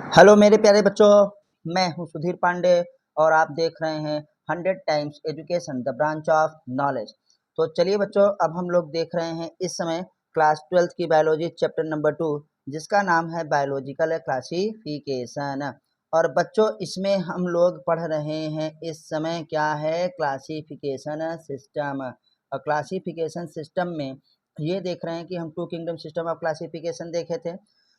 Hello मेरे प्यारे बच्चों, मैं हूं सुधीर पांडे और आप देख रहे हैं 100 times education the branch of knowledge. तो चलिए बच्चों, अब हम लोग देख रहे हैं इस समय क्लास 12th की बायोलॉजी चैप्टर नंबर 2, जिसका नाम है बायोलॉजिकल क्लासिफिकेशन। और बच्चों, इसमें हम लोग पढ़ रहे हैं इस समय क्या है, क्लासिफिकेशन सिस्टम। और क्लासिफिकेशन सिस्टम में ये देख रहे हैं कि हम 2 किंगडम सिस्टम ऑफ क्लासिफिकेशन देखे थे,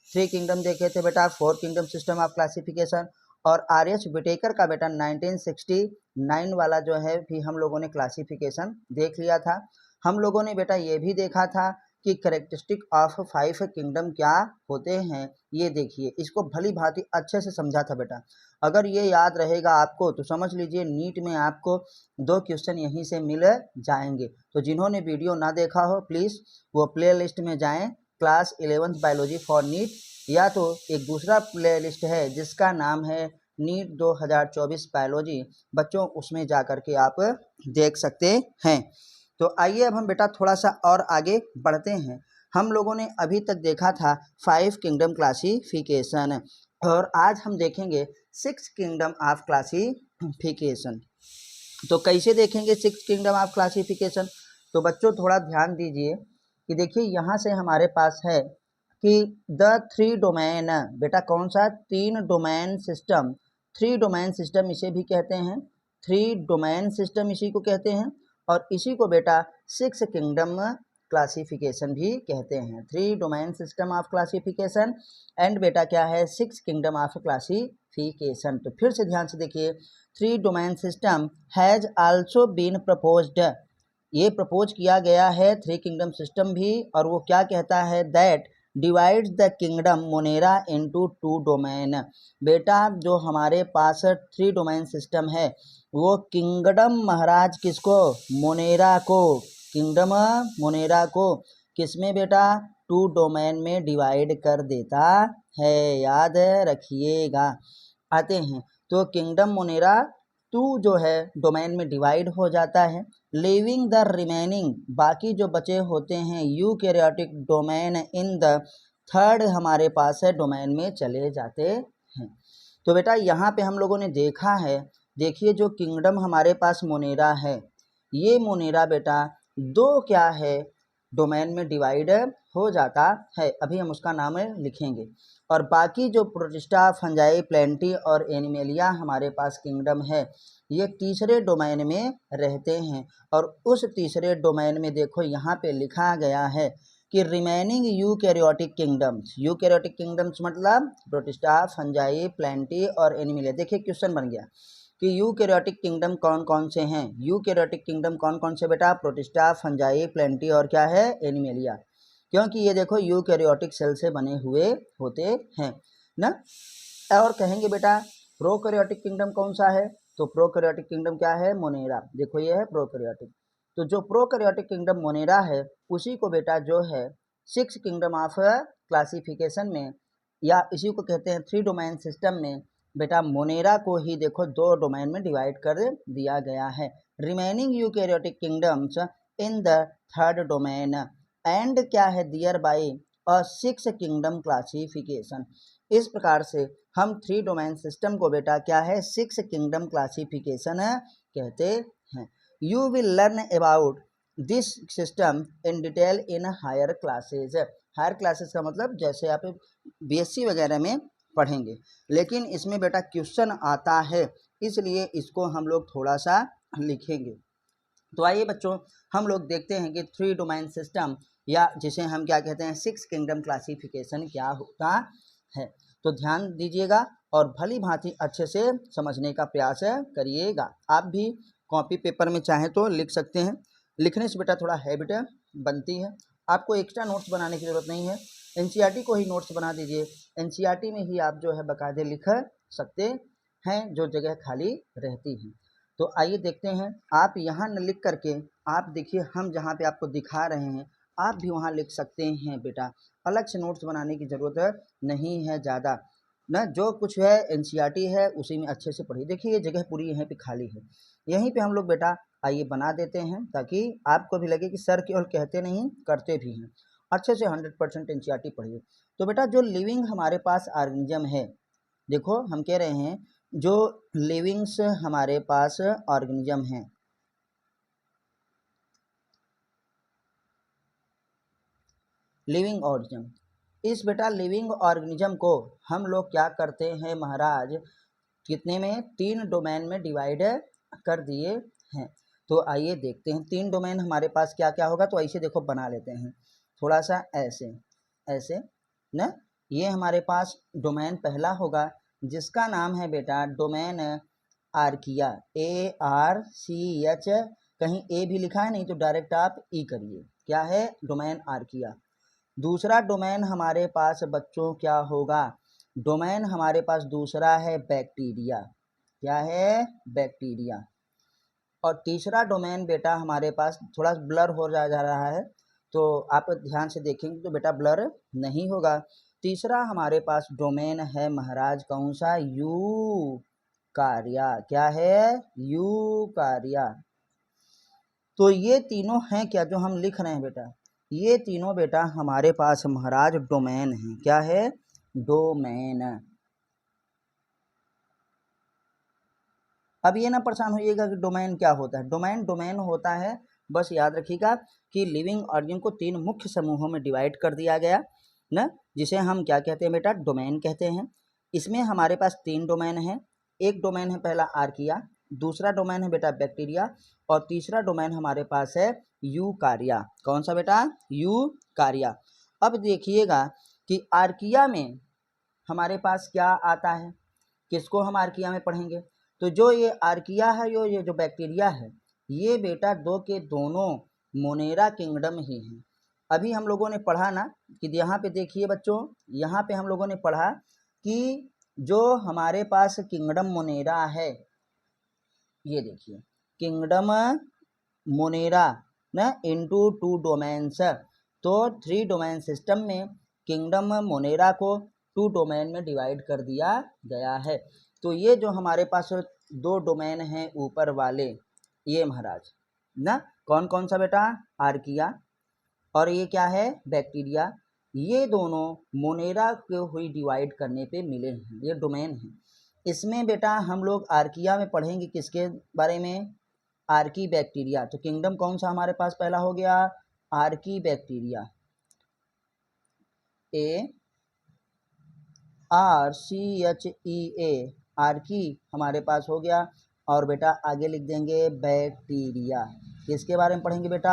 3 किंगडम देखे थे बेटा, 4 किंगडम सिस्टम ऑफ क्लासिफिकेशन। और आर एच विटेकर का बेटा 1969 वाला जो है भी हम लोगों ने क्लासिफिकेशन देख लिया था। हम लोगों ने बेटा ये भी देखा था कि करेक्टरिस्टिक ऑफ 5 किंगडम क्या होते हैं। ये देखिए, इसको भली भांति अच्छे से समझा था बेटा। अगर ये याद रहेगा आपको तो समझ लीजिए नीट में आपको 2 क्वेश्चन यहीं से मिल जाएंगे। तो जिन्होंने वीडियो ना देखा हो प्लीज़ वो प्ले लिस्ट में जाएँ, class 11th biology for NEET, या तो एक दूसरा प्लेलिस्ट है जिसका नाम है नीट 2024 बायोलॉजी। बच्चों, उसमें जा कर के आप देख सकते हैं। तो आइए अब हम बेटा थोड़ा सा और आगे बढ़ते हैं। हम लोगों ने अभी तक देखा था 5 किंगडम क्लासिफिकेशन, और आज हम देखेंगे 6 किंगडम ऑफ क्लासिफिकेशन। तो कैसे देखेंगे 6 किंगडम ऑफ क्लासिफिकेशन? तो बच्चों थोड़ा ध्यान दीजिए कि देखिए यहाँ से हमारे पास है कि द 3 डोमेन, बेटा कौन सा? 3 डोमेन सिस्टम। 3 डोमेन सिस्टम इसे भी कहते हैं, 3 डोमेन सिस्टम इसी को कहते हैं। और इसी को बेटा 6 किंगडम क्लासिफिकेशन भी कहते हैं। 3 domain system of classification and बेटा क्या है, 6 किंगडम ऑफ क्लासिफिकेशन। तो फिर से ध्यान से देखिए, 3 domain system has also been proposed, ये प्रपोज किया गया है 3 किंगडम सिस्टम भी। और वो क्या कहता है, that divides the kingdom Monera into 2 domain. बेटा जो हमारे पास 3 डोमेन सिस्टम है वो किंगडम महाराज किसको, मोनेरा को, किंगडम मोनेरा को किसमें बेटा, 2 डोमेन में डिवाइड कर देता है, याद रखिएगा। आते हैं तो किंगडम मोनेरा 2 जो है डोमेन में डिवाइड हो जाता है, लिविंग द रिमेनिंग, बाकी जो बचे होते हैं eukaryotic domain in the 3rd हमारे पास है डोमेन में चले जाते हैं। तो बेटा यहाँ पे हम लोगों ने देखा है, देखिए जो किंगडम हमारे पास मोनेरा है, ये मोनेरा बेटा 2 क्या है डोमेन में डिवाइड हो जाता है, अभी हम उसका नाम लिखेंगे। और बाकी जो प्रोटिस्टा, फंजाई, प्लेंटी और एनिमेलिया हमारे पास किंगडम है, ये तीसरे डोमेन में रहते हैं। और उस तीसरे डोमेन में देखो यहाँ पे लिखा गया है कि remaining eukaryotic kingdoms, eukaryotic kingdoms मतलब प्रोटिस्टा, फंजाई, प्लेंटी और एनिमेलिया। देखिए क्वेश्चन बन गया कि यूकैरियोटिक किंगडम कौन कौन से हैं। यूकैरियोटिक किंगडम कौन कौन से बेटा, प्रोटिस्टा, फंजाई, प्लेंटी और क्या है, एनिमेलिया। क्योंकि ये देखो यूकैरियोटिक सेल से बने हुए होते हैं ना। और कहेंगे बेटा प्रोकैरियोटिक किंगडम कौन सा है, तो प्रोकैरियोटिक किंगडम क्या है, मोनेरा। देखो ये है प्रोकैरियोटिक। तो जो प्रोकैरियोटिक किंगडम मोनेरा है उसी को बेटा जो है 6 किंगडम ऑफ क्लासिफिकेशन में, या इसी को कहते हैं 3 डोमेन सिस्टम में, बेटा मोनेरा को ही देखो 2 डोमेन में डिवाइड कर दिया गया है। Remaining eukaryotic kingdoms in the 3rd domain and क्या है, दियर बाई अ 6 किंगडम क्लासिफिकेशन। इस प्रकार से हम 3 डोमेन सिस्टम को बेटा क्या है, 6 किंगडम क्लासिफिकेशन कहते हैं। You will learn about this system in detail in higher classes. Higher classes का मतलब जैसे आप बीएससी वगैरह में पढ़ेंगे, लेकिन इसमें बेटा क्वेश्चन आता है इसलिए इसको हम लोग थोड़ा सा लिखेंगे। तो आइए बच्चों, हम लोग देखते हैं कि 3 डोमेन सिस्टम, या जिसे हम क्या कहते हैं 6 किंगडम क्लासिफिकेशन क्या होता है। तो ध्यान दीजिएगा और भली भांति अच्छे से समझने का प्रयास करिएगा। आप भी कॉपी पेपर में चाहें तो लिख सकते हैं, लिखने से बेटा थोड़ा हैबिट बनती है। आपको एक्स्ट्रा नोट्स बनाने की ज़रूरत नहीं है, एनसीईआरटी को ही नोट्स बना दीजिए, एनसीईआरटी में ही आप जो है बाकायदे लिख सकते हैं जो जगह खाली रहती है। तो आइए देखते हैं, आप यहाँ न लिख करके, आप देखिए हम जहाँ पे आपको दिखा रहे हैं आप भी वहाँ लिख सकते हैं बेटा, अलग से नोट्स बनाने की ज़रूरत नहीं है ज़्यादा ना। जो कुछ है एनसीईआरटी है उसी में अच्छे से पढ़िए। देखिए ये जगह पूरी यहीं पे खाली है, यहीं पे हम लोग बेटा आइए बना देते हैं ताकि आपको भी लगे कि सर केवल कहते नहीं करते भी हैं। अच्छे से 100% एनसीईआरटी पढ़िए। तो बेटा जो लिविंग हमारे पास ऑर्गेनिज्म है, देखो हम कह रहे हैं जो लिविंग्स हमारे पास ऑर्गेनिज्म हैं, लिविंग ऑर्गेनिज्म, इस बेटा लिविंग ऑर्गेनिज्म को हम लोग क्या करते हैं महाराज, कितने में, 3 डोमेन में डिवाइड कर दिए हैं। तो आइए देखते हैं 3 डोमेन हमारे पास क्या क्या होगा। तो ऐसे देखो बना लेते हैं थोड़ा सा ऐसे ऐसे ना। ये हमारे पास डोमेन पहला होगा जिसका नाम है बेटा डोमेन आर्किया, ARCH, कहीं ए भी लिखा है नहीं तो डायरेक्ट आप ई करिए, क्या है डोमेन आर्किया। दूसरा डोमेन हमारे पास बच्चों क्या होगा, डोमेन हमारे पास दूसरा है बैक्टीरिया, क्या है बैक्टीरिया। और तीसरा डोमेन बेटा हमारे पास थोड़ा ब्लर हो जा रहा है तो आप ध्यान से देखेंगे तो बेटा ब्लर नहीं होगा। तीसरा हमारे पास डोमेन है महाराज कौन सा, यूकार्या, क्या है यूकार्या। तो ये तीनों हैं क्या जो हम लिख रहे हैं बेटा, ये तीनों बेटा हमारे पास महाराज डोमेन है, क्या है डोमेन। अब ये ना परेशान होइएगा कि डोमेन क्या होता है, डोमेन डोमेन होता है, बस याद रखिएगा कि लिविंग ऑर्गेनिज्म को 3 मुख्य समूहों में डिवाइड कर दिया गया ना, जिसे हम क्या कहते हैं बेटा डोमेन कहते हैं। इसमें हमारे पास 3 डोमेन हैं, एक डोमेन है पहला आर्किया, दूसरा डोमेन है बेटा बैक्टीरिया, और तीसरा डोमेन हमारे पास है यूकार्या। कौन सा बेटा, यूकार्या। अब देखिएगा कि आर्किया में हमारे पास क्या आता है, किसको हम आर्किया में पढ़ेंगे, तो जो ये आर्किया है ये जो बैक्टीरिया है ये बेटा दो के दोनों मोनेरा किंगडम ही हैं। अभी हम लोगों ने पढ़ा ना कि यहाँ पे देखिए बच्चों, यहाँ पे हम लोगों ने पढ़ा कि जो हमारे पास किंगडम मोनेरा है, ये देखिए किंगडम मोनेरा ना इनटू 2 डोमेन्स, तो 3 डोमेन सिस्टम में किंगडम मोनेरा को 2 डोमेन में डिवाइड कर दिया गया है। तो ये जो हमारे पास 2 डोमेन हैं ऊपर वाले, ये महाराज ना कौन कौन सा बेटा, आर्किया और ये क्या है बैक्टीरिया, ये दोनों मोनेरा को हुई डिवाइड करने पे मिले हैं, ये डोमेन है। इसमें बेटा हम लोग आर्किया में पढ़ेंगे किसके बारे में, आर्की बैक्टीरिया। तो किंगडम कौन सा हमारे पास पहला हो गया, आर्की बैक्टीरिया, ARCHEA, आर्की हमारे पास हो गया। और बेटा आगे लिख देंगे बैक्टीरिया, किसके बारे में पढ़ेंगे बेटा,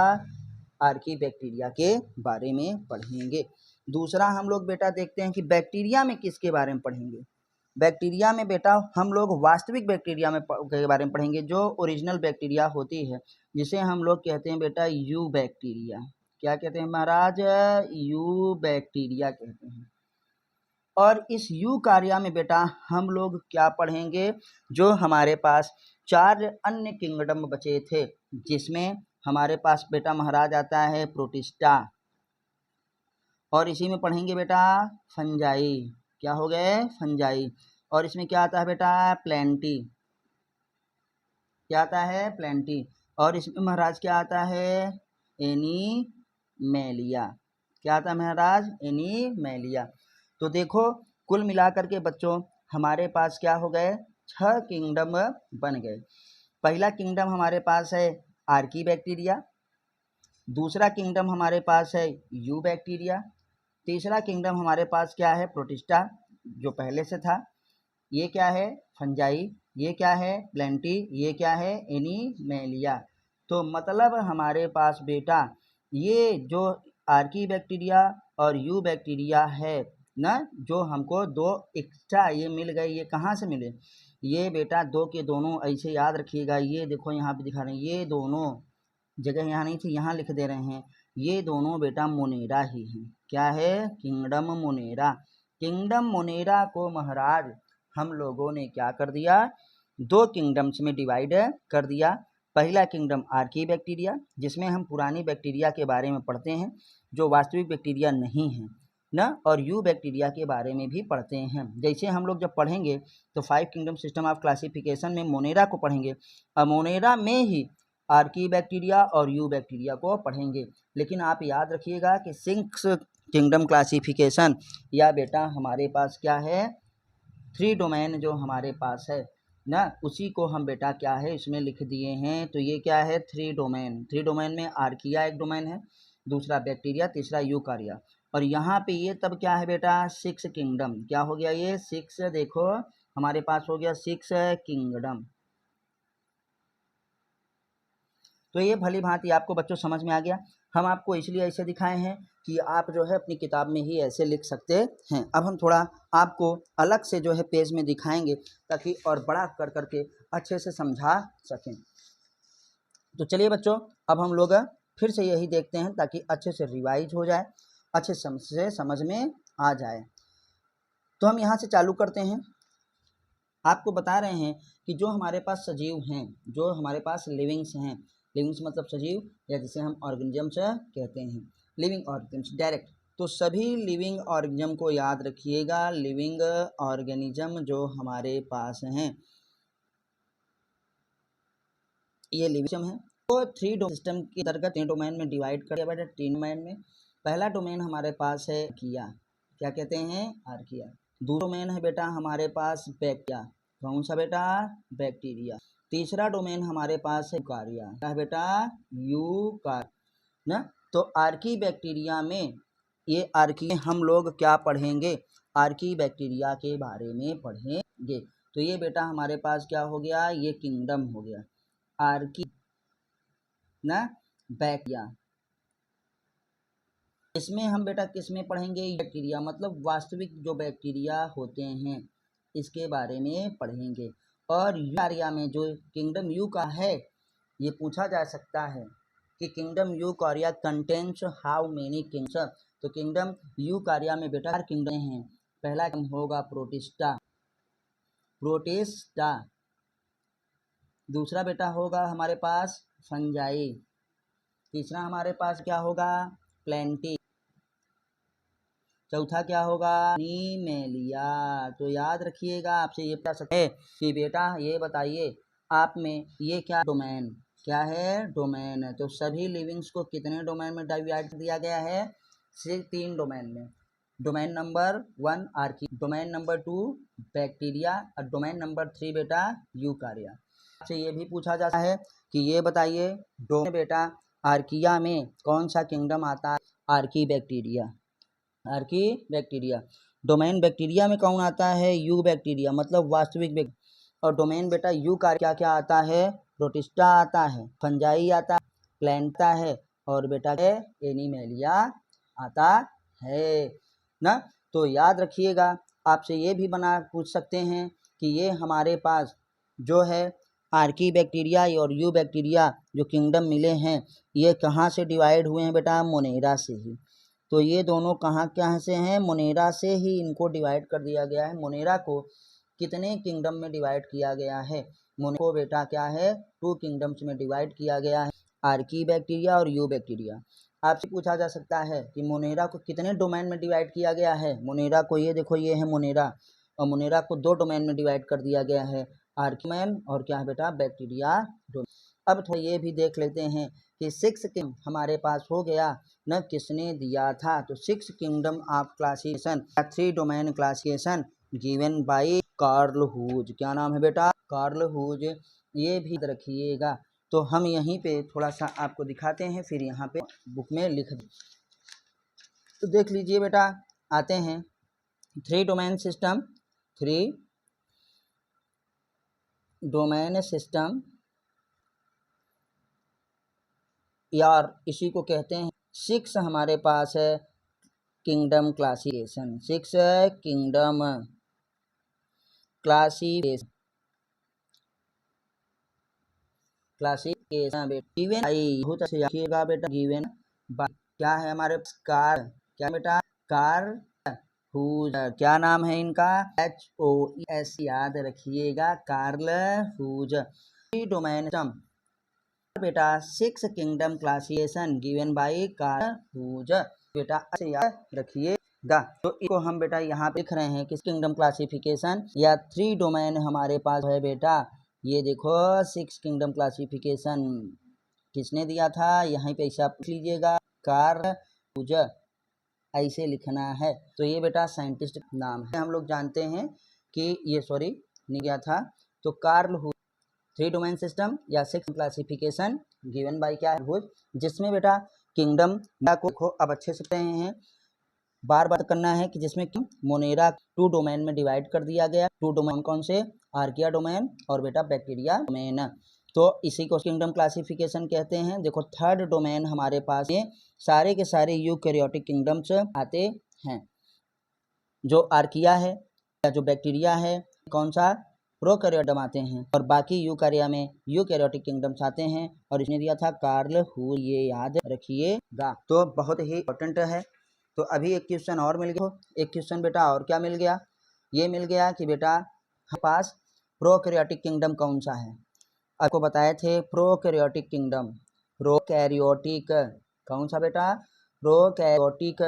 आर्की बैक्टीरिया के बारे में पढ़ेंगे। दूसरा हम लोग बेटा देखते हैं कि बैक्टीरिया में किसके बारे में पढ़ेंगे, बैक्टीरिया में बेटा हम लोग वास्तविक बैक्टीरिया में के बारे में पढ़ेंगे, जो ओरिजिनल बैक्टीरिया होती है, जिसे हम लोग कहते हैं बेटा यू बैक्टीरिया। क्या कहते हैं महाराज, यू बैक्टीरिया कहते हैं। और इस यूकार्या में बेटा हम लोग क्या पढ़ेंगे, जो हमारे पास 4 अन्य किंगडम बचे थे, जिसमें हमारे पास बेटा महाराज आता है प्रोटिस्टा, और इसी में पढ़ेंगे बेटा फंजाई, क्या हो गए फंजाई। और इसमें क्या आता है बेटा प्लेंटी, क्या आता है प्लेंटी। और इसमें महाराज क्या आता है एनीमेलिया, क्या आता है महाराज एनीमेलिया। तो देखो कुल मिलाकर के बच्चों हमारे पास क्या हो गए, 6 किंगडम बन गए। पहला किंगडम हमारे पास है आर्की बैक्टीरिया, दूसरा किंगडम हमारे पास है यू बैक्टीरिया, तीसरा किंगडम हमारे पास क्या है प्रोटिस्टा जो पहले से था, ये क्या है फंजाई, ये क्या है प्लेंटी, ये क्या है एनीमेलिया। तो मतलब हमारे पास बेटा ये जो आर्की बैक्टीरिया और यू बैक्टीरिया है ना, जो हमको 2 एक्स्ट्रा ये मिल गए, ये कहाँ से मिले, ये बेटा 2 के दोनों ऐसे याद रखिएगा, ये देखो यहाँ पे दिखा रहे हैं, ये दोनों जगह यहाँ नहीं थी यहाँ लिख दे रहे हैं, ये दोनों बेटा मोनेरा ही हैं, क्या है किंगडम मोनेरा। किंगडम मोनेरा को महाराज हम लोगों ने क्या कर दिया, 2 किंगडम्स में डिवाइड कर दिया। पहला किंगडम आर्की बैक्टीरिया, जिसमें हम पुरानी बैक्टीरिया के बारे में पढ़ते हैं जो वास्तविक बैक्टीरिया नहीं है ना, और यू बैक्टीरिया के बारे में भी पढ़ते हैं। जैसे हम लोग जब पढ़ेंगे तो 5 किंगडम सिस्टम ऑफ क्लासिफिकेशन में मोनेरा को पढ़ेंगे, और मोनेरा में ही आर्की बैक्टीरिया और यू बैक्टीरिया को पढ़ेंगे। लेकिन आप याद रखिएगा कि 6 किंगडम क्लासिफिकेशन या बेटा हमारे पास क्या है 3 डोमेन जो हमारे पास है ना, उसी को हम बेटा क्या है इसमें लिख दिए हैं। तो ये क्या है 3 डोमेन। 3 डोमेन में आर्किया एक डोमेन है, दूसरा बैक्टीरिया, तीसरा यूकार्या। और यहाँ पे ये तब क्या है बेटा 6 किंगडम। क्या हो गया ये 6, देखो हमारे पास हो गया 6 किंगडम। तो ये भली भांति आपको बच्चों समझ में आ गया। हम आपको इसलिए ऐसे दिखाए हैं कि आप जो है अपनी किताब में ही ऐसे लिख सकते हैं। अब हम थोड़ा आपको अलग से जो है पेज में दिखाएंगे ताकि और बड़ा कर करके अच्छे से समझा सकें। तो चलिए बच्चों, अब हम लोग फिर से यही देखते हैं ताकि अच्छे से रिवाइज हो जाए, अच्छे से समझ में आ जाए। तो हम यहाँ से चालू करते हैं। आपको बता रहे हैं कि जो हमारे पास सजीव हैं, जो हमारे पास लिविंग्स हैं, लिविंग्स मतलब सजीव या जिसे हम ऑर्गेनिजम्स कहते हैं, लिविंग ऑर्गेनिजम्स डायरेक्ट। तो सभी लिविंग ऑर्गेनिज्म को याद रखिएगा। लिविंग ऑर्गेनिज्म जो हमारे पास हैं ये लिविंग है। तो 3 सिस्टम के अंतर्गत 3 डोमेन में डिवाइड कर दिया बेटा। 3 डोमेन में पहला डोमेन हमारे पास है आर्किया, क्या कहते हैं आर्किया। दूसरा डोमेन है बेटा हमारे पास बैक्टीरिया, कौन सा बेटा बैक्टीरिया। तीसरा डोमेन हमारे पास है यूकार्या, क्या है बेटा यूकार्या ना। तो आर्की बैक्टीरिया में ये आर्की हम लोग क्या पढ़ेंगे, आर्की बैक्टीरिया के बारे में पढ़ेंगे। तो ये बेटा हमारे पास क्या हो गया, ये किंगडम हो गया आर्की ना बैक्टीरिया। इसमें हम बेटा किसमें पढ़ेंगे, बैक्टीरिया मतलब वास्तविक जो बैक्टीरिया होते हैं इसके बारे में पढ़ेंगे। और यूकार्या में जो किंगडम यू का है, ये पूछा जा सकता है कि kingdom Eukarya contains how many kingdom. तो किंगडम यूकार्या में बेटा 4 किंगडम हैं। पहला किंगडम होगा प्रोटिस्टा, प्रोटिस्टा। दूसरा बेटा होगा हमारे पास फंजाई। तीसरा हमारे पास क्या होगा प्लेंटी। चौथा क्या होगा एनीमेलिया। तो याद रखिएगा, आपसे ये पूछ सकते हैं कि बेटा ये बताइए आप में ये क्या डोमेन, क्या है डोमेन है। तो सभी लिविंग्स को कितने डोमेन में डिवाइड दिया गया है, सिर्फ 3 डोमेन में। Domain number 1 Archie, domain number 2 bacteria और डोमेन नंबर 3 बेटा यूकार्या। आपसे ये भी पूछा जाता है कि ये बताइए डोमेन बेटा आर्किया में कौन सा किंगडम आता है, Archie bacteria, Archie bacteria. Domain bacteria में कौन आता है यू बैक्टीरिया मतलब वास्तविक बैक्टीरिया। और डोमेन बेटा यू का क्या क्या आता है, प्रोटिस्टा आता है, फंजाई आता है, प्लेंटा है और बेटा एनीमेलिया आता है ना। तो याद रखिएगा, आपसे ये भी पूछ सकते हैं कि ये हमारे पास जो है आर्की बैक्टीरिया और यू बैक्टीरिया जो किंगडम मिले हैं ये कहाँ से डिवाइड हुए हैं बेटा, मोनेरा से ही। तो ये दोनों कहाँ से हैं, मोनेरा से ही इनको डिवाइड कर दिया गया है। मोनेरा को कितने किंगडम में डिवाइड किया गया है, मोनेरा को बेटा क्या है 2 किंगडम्स में डिवाइड किया गया है, आर्की बैक्टीरिया और यू बैक्टीरिया। आपसे पूछा जा सकता है कि मोनेरा को कितने डोमेन में डिवाइड किया गया है। मोनेरा को ये देखो ये है मोनेरा, और मोनेरा को 2 डोमेन में डिवाइड कर दिया गया है, आर्की डोमेन और क्या है बेटा बैक्टीरिया डोमेन। अब थोड़ा ये भी देख लेते हैं कि 6 किंगडम हमारे पास हो गया न, किसने दिया था। तो 6 kingdom of classification 3 domain classification given by Carl Woese. क्या नाम है बेटा, कार्ल हूज। ये भी रखिएगा। तो हम यहीं पे थोड़ा सा आपको दिखाते हैं, फिर यहाँ पे बुक में लिख दें। तो देख लीजिए बेटा, आते हैं 3 डोमेन सिस्टम, 3 डोमेन सिस्टम यार इसी को कहते हैं 6 हमारे पास है kingdom classification, 6 kingdom classification given बहुत अच्छे रखिएगा बेटा। गिवन क्या है हमारे पास कार, क्या बेटा कार हूज। क्या नाम है इनका, HOES याद रखिएगा, कार्ल हूज। डोमेन बेटा 6 kingdom classification given by Carl Woese. बेटा अच्छे याद रखिएगा। तो इसको हम बेटा यहाँ पे लिख रहे हैं किस किंगडम क्लासिफिकेशन या 3 डोमेन हमारे पास है बेटा। ये देखो 6 किंगडम क्लासिफिकेशन किसने दिया था, यहाँ पे ऐसा पूछ लीजिएगा कार्ल हूज, ऐसे लिखना है। तो ये बेटा साइंटिस्ट नाम है। हम लोग जानते हैं कि ये सॉरी नहीं गया था, तो कार्ल हुज 3 डोमेन सिस्टम या 6 क्लासिफिकेशन गिवन बाय क्या है हुज, जिसमें बेटा किंगडम को अब अच्छे से रहे हैं, बार बार करना है कि जिसमें कि मोनेरा 2 डोमेन में डिवाइड कर दिया गया। 2 डोमेन कौन से, आर्किया डोमेन और बेटा बैक्टीरिया डोमेन। तो इसी को किंगडम क्लासिफिकेशन कहते हैं। देखो थर्ड डोमेन हमारे पास ये सारे के सारे यूकैरियोटिक किंगडम्स आते हैं। जो आर्किया है या जो बैक्टीरिया है कौन सा, प्रोकैरियोटम आते हैं, और बाकी यूकैरिया में यूकैरियोटिक किंगडम्स आते हैं। और इसने दिया था कार्ल हुज, ये याद रखिएगा, तो बहुत ही इंपॉर्टेंट है। तो अभी एक क्वेश्चन और मिल गया, एक क्वेश्चन बेटा और क्या मिल गया, ये मिल गया कि बेटा हमारे पास प्रोकैरियोटिक किंगडम कौन सा है। आपको बताए थे प्रोकैरियोटिक किंगडम, प्रोकैरियोटिक कौन सा बेटा, prokaryotic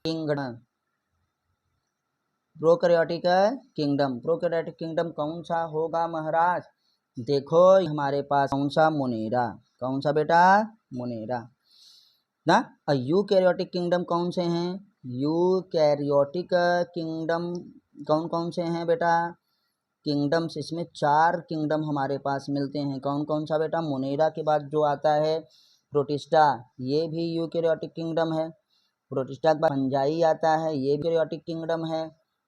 kingdom, prokaryotic kingdom, prokaryotic kingdom कौन सा होगा महाराज। देखो हमारे पास कौन सा, मोनेरा, कौन सा बेटा, मोनेरा ना। और यूकैरियोटिक किंगडम कौन से हैं, यूकैरियोटिक किंगडम कौन कौन से हैं बेटा, किंगडम्स इसमें 4 किंगडम हमारे पास मिलते हैं। कौन कौन सा बेटा, मोनेरा के बाद जो आता है प्रोटिस्टा, ये भी यूकैरियोटिक किंगडम है। प्रोटिस्टा के बाद फंजाई आता है, ये भी यूकैरियोटिक किंगडम है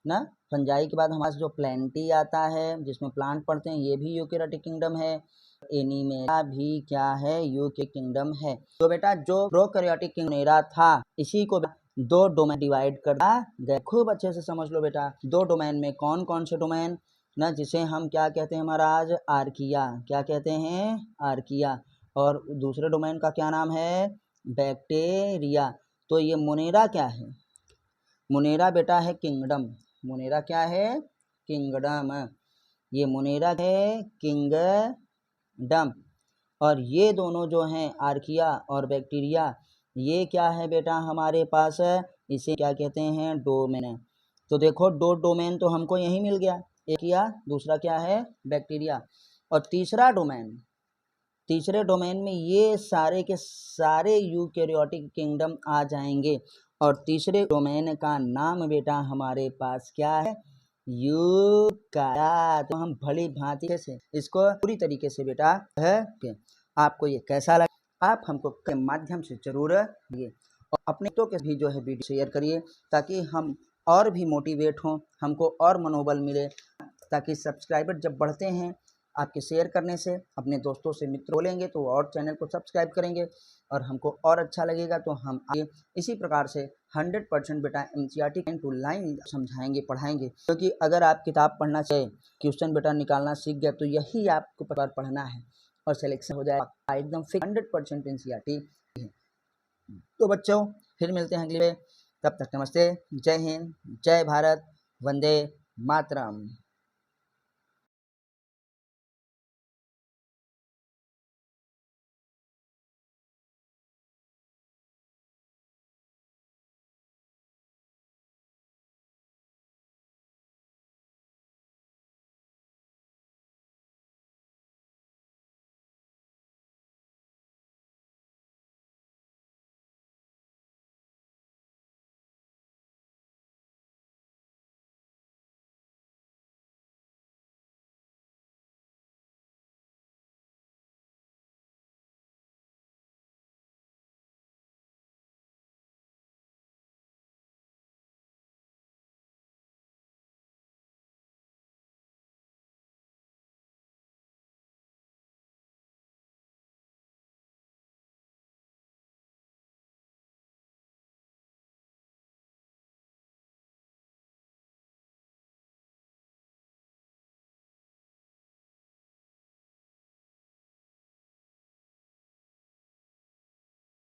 ना। फंजाई के बाद हमारे पास जो प्लेंटी आता है जिसमें प्लांट पढ़ते हैं, ये भी यूकैरियोटिक किंगडम है। एनीमेरा भी क्या है, यूकैरियोटिक किंगडम है। तो बेटा जो प्रोकैरियोटिक किंगडम था इसी को 2 डोमेन डिवाइड कर गया। खूब अच्छे से समझ लो बेटा, 2 डोमेन में कौन कौन से डोमेन ना, जिसे हम क्या कहते हैं महाराज, आर्किया, क्या कहते हैं, आर्किया, और दूसरे डोमेन का क्या नाम है, बैक्टीरिया। तो ये मोनेरा क्या है, मोनेरा बेटा है किंगडम, मोनेरा क्या है, किंगडम, ये मोनेरा है किंगडम। और ये दोनों जो हैं आर्किया और बैक्टीरिया, ये क्या है बेटा हमारे पास, इसे क्या कहते हैं, डोमेन। तो देखो 2 डोमेन तो हमको यही मिल गया, एक या दूसरा क्या है, बैक्टीरिया। और तीसरा डोमेन, तीसरे डोमेन में ये सारे के सारे यूकैरियोटिक किंगडम आ जाएंगे। और तीसरे डोमेन का नाम बेटा हमारे पास क्या है, यूकैरिया। तो हम भली भांति से इसको पूरी तरीके से बेटा है। आपको ये कैसा लगा, आप हमको के माध्यम से जरूर दिए, और अपने तो के भी जो है वीडियो शेयर करिए, ताकि हम और भी मोटिवेट हों, हमको और मनोबल मिले, ताकि सब्सक्राइबर जब बढ़ते हैं आपके शेयर करने से, अपने दोस्तों से मित्र बोलेंगे तो और चैनल को सब्सक्राइब करेंगे और हमको और अच्छा लगेगा। तो हम आगे इसी प्रकार से 100% बेटा एनसीईआरटी लाइन टू लाइन समझाएंगे, पढ़ाएंगे। क्योंकि अगर आप किताब पढ़ना चाहे, क्वेश्चन बेटा निकालना सीख गए, तो यही आपको पढ़ना है और सिलेक्शन हो जाएगा एकदम फिक्स 100% एनसीईआरटी है। तो बच्चों फिर मिलते हैं अगले, तब तक नमस्ते, जय हिंद, जय भारत, वंदे मातरम।